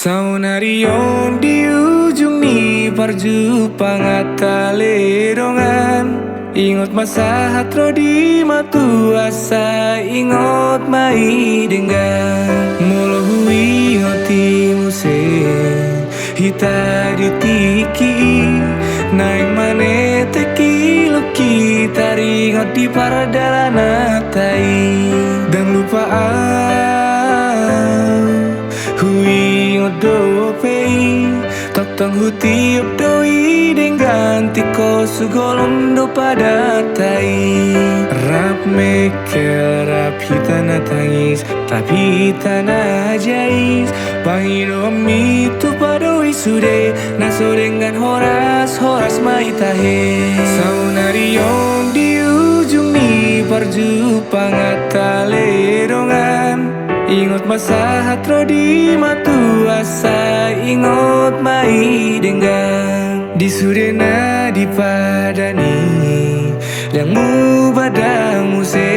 Saunarion di ujung ni parjupang ataledongan. Ingot masa hatro di matu asa ingot mai dengan molo hui ngoti muse hita ditiki naik mane teki luki taringot di paradalana tai dan lupaan hui ngodopei totong hutiup doi dengan tiko sugolondo pada tai rap mekel rap hitana tangis tapi tanah jais pangido amitu padoi sude naso dengan horas mai tahe saunarion di ujung ni parjupang ataledongan. Ingot masa hatro di matu asa ingot mai dengan di sudena di padani yang mu badang muse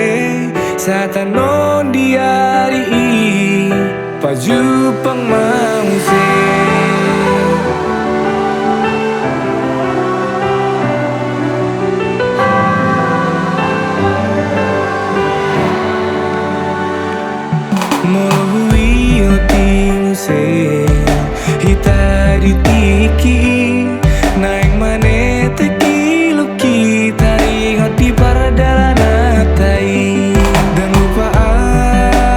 satan non diari pajupang mamuse. Hita ditiki naik mane teki luki taringot di paradalana tai dan lupaan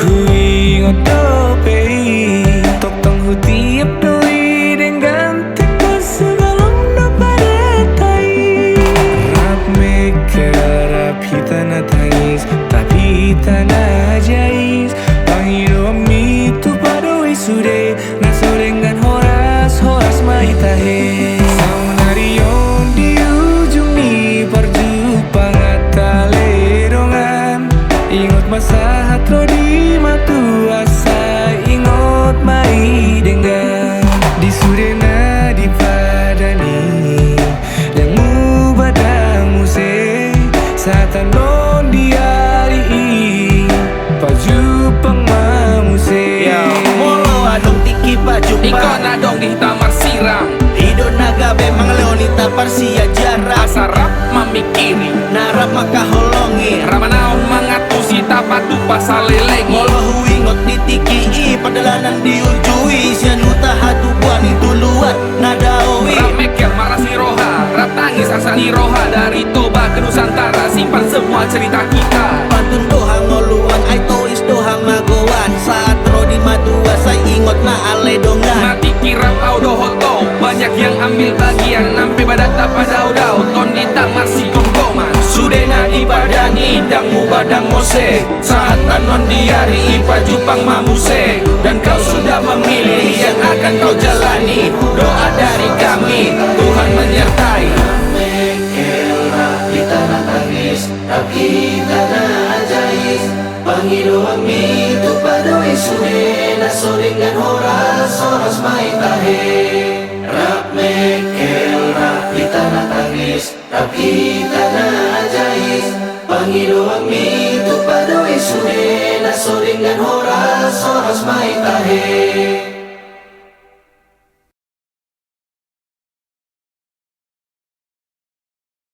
hui ngodopei totong hutiap doi dengan teko segalong pada tai rap mekel rap hitana tangis tapi tanah jais pangido amitu padoi sude naso dengan horas mai tahe saunarion di ujung ni parjupang ataledongan. Ingot masa hatro di matu asa ingot mai dengan di sudena di padani yang mu badang muse satan non diari pajupang mamuse. Molo adong tiki pajupang Ikon adong di tamar sirang Hido naga bemang leonita parsia jarang asa rap mamikiri narap maka holongi ramanaon mangatusi tapatu pasalelegi Molo huingot ditiki padalanan diujui sian huta hatubuan itu luat nadawi rap mekel marasi roha rap tangis asani roha dari Toba ke Nusantara simpan semua cerita kita pantun dohang ngoluan aitois dohang magoan saat rodi madua saya ingot na aledongan mati kirap audo hoto banyak yang ambil bagian nampe badata padaudau ton di tamar si kongkoman sudena di padani dangmu badang mose saat tanon diari pajupang mamuse dan kau sudah memilih yang akan kau jalani doa dari kami Tuhan menyertai pangido amitu padoi sude naso dengan horas mai tahe rap mekel rap hitana tangis rap hitana jais pangido amitu padoi sude naso dengan horas mai tahe